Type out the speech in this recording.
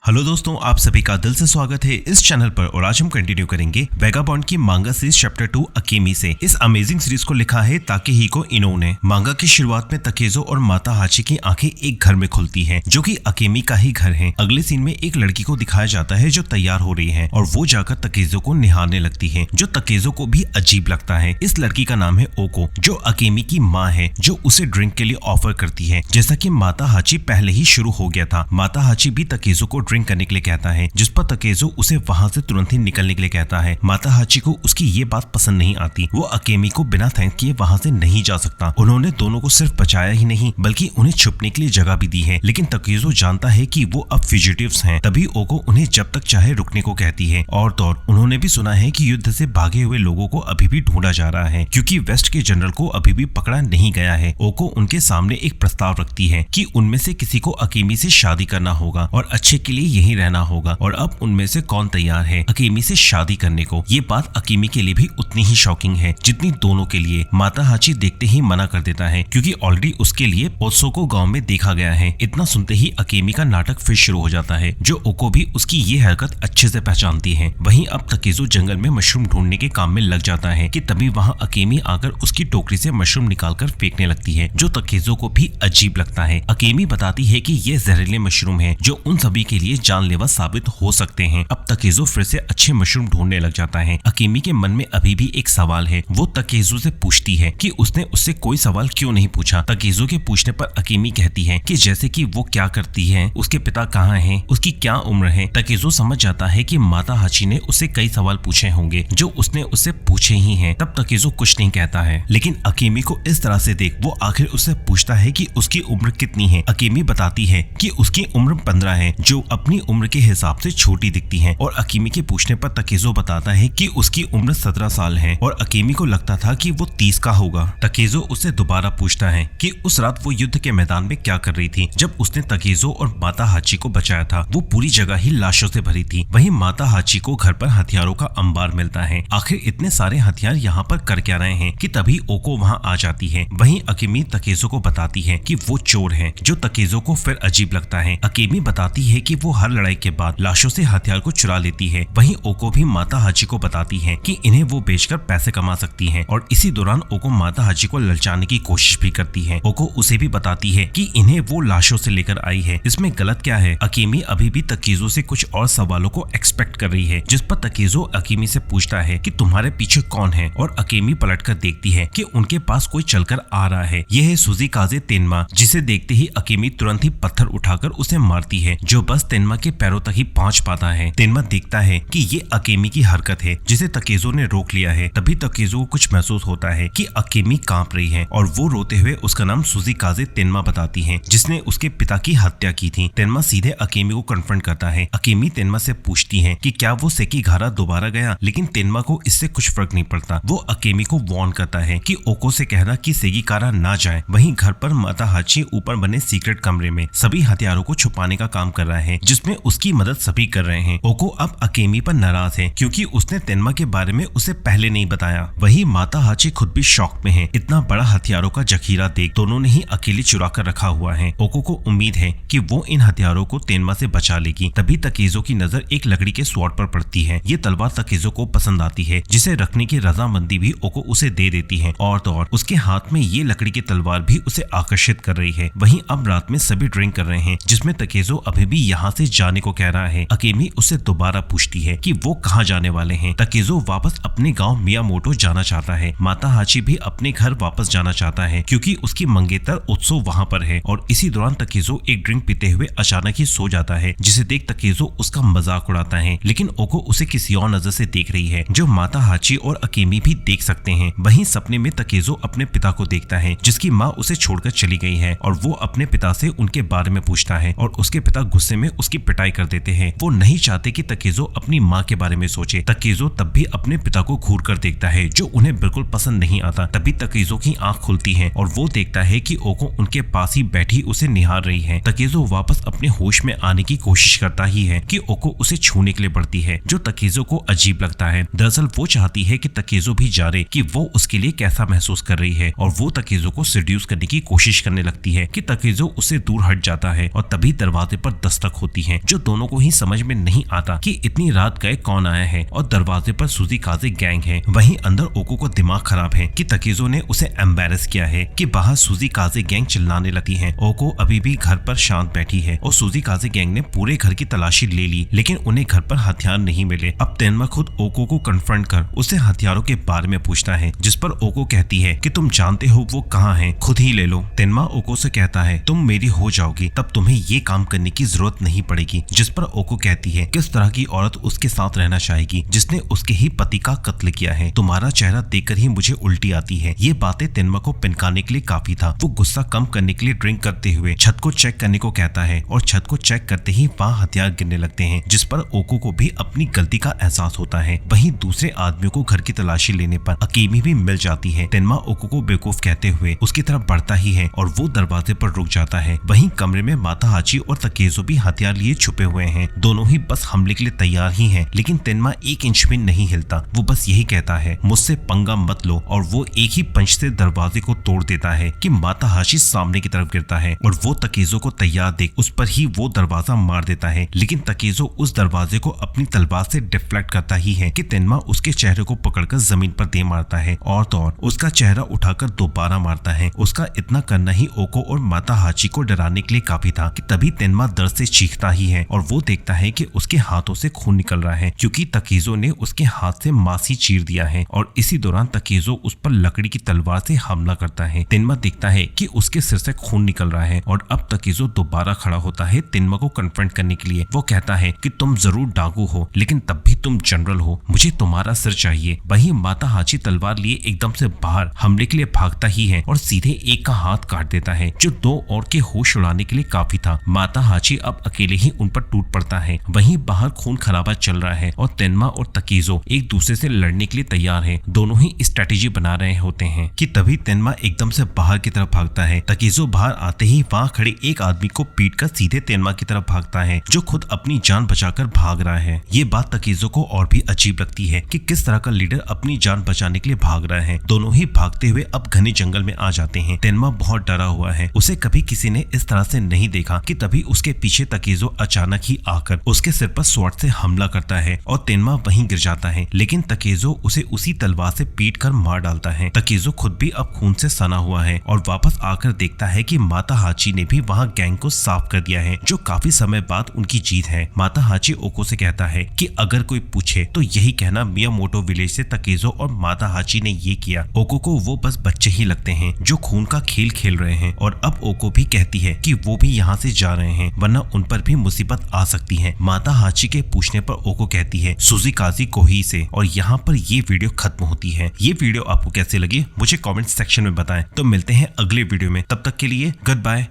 Hello दोस्तों, आप सभी का दिल से स्वागत है इस चैनल पर। और आज हम कंटिन्यू करेंगे वेगाबॉन्ड की मांगा सीरीज चैप्टर 2 अकेमी से। इस अमेजिंग सीरीज को लिखा है ताकेहिको इनो ने। मांगा की शुरुआत में तकेजो और माता हाची की आंखें एक घर में खुलती हैं, जो कि अकेमी का ही घर है। अगले सीन में एक लड़की को दिखाया जाता है जो तैयार हो रही है और वो जाकर तकेजो को निहारने लगती है, जो तकेजो को भी अजीब लगता है। इस लड़की का नाम है ओको, जो अकेमी की माँ है, जो उसे ड्रिंक के लिए ऑफर करती है। जैसा कि माता हाची पहले ही शुरू हो गया था, माता हाची भी तकेजो को ड्रिंक करने के लिए कहता है, जिस पर तकेजो उसे वहां से तुरंत ही निकलने के लिए कहता है। माता हाची को उसकी ये बात पसंद नहीं आती। वो अकेमी को बिना थैंक किए वहां से नहीं जा सकता। उन्होंने दोनों को सिर्फ बचाया ही नहीं, बल्कि उन्हें छुपने के लिए जगह भी दी है। लेकिन तकेजो जानता है कि वो अब फ्यूजिटिव्स हैं। तभी ओको उन्हें जब तक चाहे रुकने को कहती है। और तो और उन्होंने भी सुना है कि युद्ध से भागे हुए लोगों को अभी भी ढूंढा जा रहा है, क्योंकि वेस्ट के जनरल को अभी भी पकड़ा नहीं गया है। ओको उनके सामने एक प्रस्ताव रखती है कि उनमें से किसी को अकेमी से शादी करना होगा और अच्छे के लिए यहीं रहना होगा। और अब उनमें से कौन तैयार है अकेमी से शादी करने को? ये बात अकेमी के लिए भी उतनी ही शॉकिंग है जितनी दोनों के लिए। माता हाची देखते ही मना कर देता है, क्योंकि ऑलरेडी उसके लिए ओत्सो को गांव में देखा गया है। इतना सुनते ही अकेमी का नाटक फिर शुरू हो जाता है, जो ओको भी उसकी ये हरकत अच्छे से पहचानती है। वहीं अब तकेजो जंगल में मशरूम ढूंढने के काम में लग जाता है कि तभी वहाँ अकेमी आकर उसकी टोकरी से मशरूम निकालकर फेंकने लगती है, जो तकेजो को भी अजीब लगता है। अकेमी बताती है कि ये जहरीले मशरूम है, जो उन सभी के लिए जानलेवा साबित हो सकते हैं। अब तकेजो फिर से अच्छे मशरूम ढूंढने लग जाता है। अकेमी के मन में अभी भी एक सवाल है। वो तकेजो से पूछती है कि उसने उससे कोई सवाल क्यों नहीं पूछा। तकेजो के पूछने पर अकेमी कहती है कि जैसे कि वो क्या करती है, उसके पिता कहाँ हैं, उसकी क्या उम्र है। तकेजो समझ जाता है कि माता हाची ने उससे कई सवाल पूछे होंगे जो उसने उससे पूछे ही हैं। तब तकेजो कुछ नहीं कहता है, लेकिन अकेमी को इस तरह से देख वो आखिर उससे पूछता है कि उसकी उम्र कितनी है। अकेमी बताती है कि उसकी उम्र 15 है, जो अपनी उम्र के हिसाब से छोटी दिखती है। और अकेमी के पूछने पर तकेजो बताता है कि उसकी उम्र 17 साल है और अकेमी को लगता था कि वो 30 का होगा। तकेजो उससे दोबारा पूछता है कि उस रात वो युद्ध के मैदान में क्या कर रही थी जब उसने तकेजो और माता हाची को बचाया था। वो पूरी जगह ही लाशों से भरी थी। वहीं माता हाची को घर पर हथियारों का अंबार मिलता है। आखिर इतने सारे हथियार यहाँ पर कर क्या रहे हैं कि तभी ओको वहाँ आ जाती है। वहीं अकेमी तकेजो को बताती है कि वो चोर है, जो तकेजो को फिर अजीब लगता है। अकेमी बताती है कि वो हर लड़ाई के बाद लाशों से हथियार को चुरा लेती है। वहीं ओको भी माता हाची को बताती है कि इन्हें वो बेचकर पैसे कमा सकती है। और इसी दौरान ओको माता हाची को ललचाने की कोशिश भी करती है। ओको उसे भी बताती है कि इन्हें वो लाशों से लेकर आई है। इसमें गलत क्या है? अकेमी अभी भी तकेजो से कुछ और सवालों को एक्सपेक्ट कर रही है, जिस पर तकेजो अकेमी से पूछता है कि तुम्हारे पीछे कौन है। और अकेमी पलटकर देखती है कि उनके पास कोई चलकर आ रहा है। यह है सुजीकाजे तेनमा, जिसे देखते ही अकेमी तुरंत ही पत्थर उठाकर उसे मारती है, जो बस तेनमा के पैरों तक ही पहुंच पाता है। तेनमा देखता है कि ये अकेमी की हरकत है, जिसे तकेजो ने रोक लिया है। तभी तकेजो को कुछ महसूस होता है कि अकेमी कांप रही है और वो रोते हुए उसका नाम सुजीकाजे तेनमा बताती है, जिसने उसके पिता की हत्या की थी। तेनमा सीधे अकेमी को कन्फ्रंट करता है। अकेमी तेनमा से पूछती है कि क्या वो सेकीगारा दोबारा गया, लेकिन तेनमा को इससे कुछ फर्क नहीं पड़ता। वो अकेमी को वार्न करता है कि ओको से कहना कि सेकीगारा ना जाए। वहीं घर पर माता हाची ऊपर बने सीक्रेट कमरे में सभी हथियारों को छुपाने का काम कर रहा है, जिसमें उसकी मदद सभी कर रहे हैं। ओको अब अकेमी पर नाराज है, क्योंकि उसने तेनमा के बारे में उसे पहले नहीं बताया। वही माता हाची खुद भी शॉक में है। इतना बड़ा हथियारों का जखीरा देख दोनों ने ही अकेले चुरा कर रखा हुआ है। ओको को उम्मीद है कि वो इन हथियारों को तेनमा से बचा लेगी। तभी तकेजो की नजर एक लकड़ी के स्वॉर्ड पर पड़ती है। ये तलवार तकेजो को पसंद आती है, जिसे रखने की रजामंदी भी ओको उसे दे देती है। और तो और उसके हाथ में ये लकड़ी की तलवार भी उसे आकर्षित कर रही है। वहीं अब रात में सभी ड्रिंक कर रहे हैं, जिसमें तकेजो अभी भी यहाँ से जाने को कह रहा है। अकेमी उससे दोबारा पूछती है कि वो कहाँ जाने वाले हैं। तकेजो वापस अपने गांव मियामोटो जाना चाहता है। माता हाची भी अपने घर वापस जाना चाहता है, क्योंकि उसकी मंगेतर ओत्सो वहाँ पर है। और इसी दौरान तकेजो एक ड्रिंक पीते हुए अचानक ही सो जाता है, जिसे देख तकेजो उसका मजाक उड़ाता है। लेकिन ओको उसे किसी और नजर से देख रही है, जो माता हाची और अकेमी भी देख सकते हैं। वहीं सपने में तकेजो अपने पिता को देखता है, जिसकी माँ उसे छोड़कर चली गई है। और वो अपने पिता से उनके बारे में पूछता है और उसके पिता गुस्से में उसकी पिटाई कर देते हैं। वो नहीं चाहते कि तकेजो अपनी माँ के बारे में सोचे। तकेजो तब भी अपने पिता को घूर कर देखता है, जो उन्हें बिल्कुल पसंद नहीं आता। तभी तकेजो की आंख खुलती है और वो देखता है कि ओको उनके पास ही बैठी उसे निहार रही है। तकेजो वापस अपने होश में आने की कोशिश करता ही है कि ओको उसे छूने के लिए बढ़ती है, जो तकेजो को अजीब लगता है। दरअसल वो चाहती है कि तकेजो भी जाने कि वो उसके लिए कैसा महसूस कर रही है। और वो तकेजो को सेड्यूस करने की कोशिश करने लगती है कि तकेजो उससे दूर हट जाता है। और तभी दरवाजे पर दस्तक होती होती है, जो दोनों को ही समझ में नहीं आता कि इतनी रात गए कौन आया है और दरवाजे पर सूजी काजे गैंग है। वहीं अंदर ओको को दिमाग खराब है कि तकेजो ने उसे एम्बेरस किया है कि बाहर सूजी काजे गैंग चिल्लाने लगती है। ओको अभी भी घर पर शांत बैठी है और सूजी काजे गैंग ने पूरे घर की तलाशी ले ली, लेकिन उन्हें घर पर हथियार नहीं मिले। अब तेनमा खुद ओको को कन्फ्रंट कर उसे हथियारों के बारे में पूछता है, जिस पर ओको कहती है कि तुम जानते हो वो कहाँ है, खुद ही ले लो। तेनमा ओको से कहता है तुम मेरी हो जाओगी तब तुम्हें ये काम करने की जरूरत नहीं पड़ेगी, जिस पर ओको कहती है किस तरह की औरत उसके साथ रहना चाहेगी जिसने उसके ही पति का कत्ल किया है, तुम्हारा चेहरा देखकर ही मुझे उल्टी आती है। ये बातें तेनमा को पिनकाने के लिए काफी था। वो गुस्सा कम करने के लिए ड्रिंक करते हुए छत को चेक करने को कहता है और छत को चेक करते ही वहाँ हथियार गिरने लगते हैं, जिस पर ओको को भी अपनी गलती का एहसास होता है। वहीं दूसरे आदमियों को घर की तलाशी लेने पर अकेमी भी मिल जाती है। तेनमा ओको को बेवकूफ कहते हुए उसकी तरफ बढ़ता ही है और वो दरवाजे पर रुक जाता है। वहीं कमरे में माता हाची और तकेजो भी हथियार लिए छुपे हुए हैं। दोनों ही बस हमले के लिए तैयार ही हैं, लेकिन तेनमा एक इंच भी नहीं हिलता। वो बस यही कहता है मुझसे पंगा मत लो, और वो एक ही पंच से दरवाजे को तोड़ देता है कि माता हाची सामने की तरफ गिरता है और वो तकेजो को तैयार देख उस पर ही वो दरवाजा मार देता है। लेकिन तकेजो उस दरवाजे को अपनी तलवार से डिफ्लेक्ट करता ही है कि तेनमा उसके चेहरे को पकड़कर जमीन पर दे मारता है और तो और उसका चेहरा उठाकर दोबारा मारता है। उसका इतना करना ही ओको और माता हाची को डराने के लिए काफी था कि तभी तेनमा दर्द से चीखता ही है और वो देखता है कि उसके हाथों से खून निकल रहा है, क्योंकि तकेजो ने उसके हाथ से मांस ही चीर दिया है। और इसी दौरान तकेजो उस पर लकड़ी की तलवार से हमला करता है। तेनमा देखता है कि उसके सिर से खून निकल रहा है और अब तकेजो दोबारा खड़ा होता है तेनमा को कन्फ्रंट करने के लिए। वो कहता है कि तुम जरूर डाकू हो, लेकिन तब भी तुम जनरल हो, मुझे तुम्हारा सिर चाहिए। वहीं माता हाची तलवार लिए एकदम से बाहर हमले के लिए भागता ही है और सीधे एक का हाथ काट देता है, जो दो और के होश उड़ाने के लिए काफी था। माता हाची अब अकेले ही उन पर टूट पड़ता है। वहीं बाहर खून खराबा चल रहा है और तेनमा और तकेजो एक दूसरे से लड़ने के लिए तैयार है। दोनों ही स्ट्रेटेजी बना रहे होते हैं कि तभी तेनमा एकदम से बाहर की तरफ भागता है। तकेजो बाहर आते ही वहाँ खड़े एक आदमी को पीटकर सीधे तेनमा की तरफ भागता है, जो खुद अपनी जान बचाकर भाग रहा है। ये बात तकेजो को और भी अजीब लगती है कि किस तरह का लीडर अपनी जान बचाने के लिए भाग रहा है। दोनों ही भागते हुए अब घने जंगल में आ जाते हैं। तेनमा बहुत डरा हुआ है, उसे कभी किसी ने इस तरह से नहीं देखा कि तभी उसके पीछे तकेजो अचानक ही आकर उसके सिर पर स्वॉर्ड से हमला करता है और तेनमा वहीं गिर जाता है। लेकिन तकेजो उसे उसी तलवार से पीट कर मार डालता है। तकेजो खुद भी अब खून से सना हुआ है और वापस आकर देखता है कि माता हाची ने भी वहाँ गैंग को साफ कर दिया है, जो काफी समय बाद उनकी जीत है। माता हाची ओको से कहता है कि अगर कोई पूछे तो यही कहना मियामोटो विलेज से तकेजो और माता हाची ने ये किया। ओको को वो बस बच्चे ही लगते हैं जो खून का खेल खेल रहे हैं, और अब ओको भी कहती है कि वो भी यहाँ से जा रहे हैं, वरना उन पर भी मुसीबत आ सकती है। माता हाची के पूछने पर ओको कहती है सुजुकाजी कोही से, और यहाँ पर ये वीडियो खत्म होती है। ये वीडियो आपको कैसे लगी मुझे कमेंट सेक्शन में बताएं। तो मिलते हैं अगले वीडियो में, तब तक के लिए गुड बाय।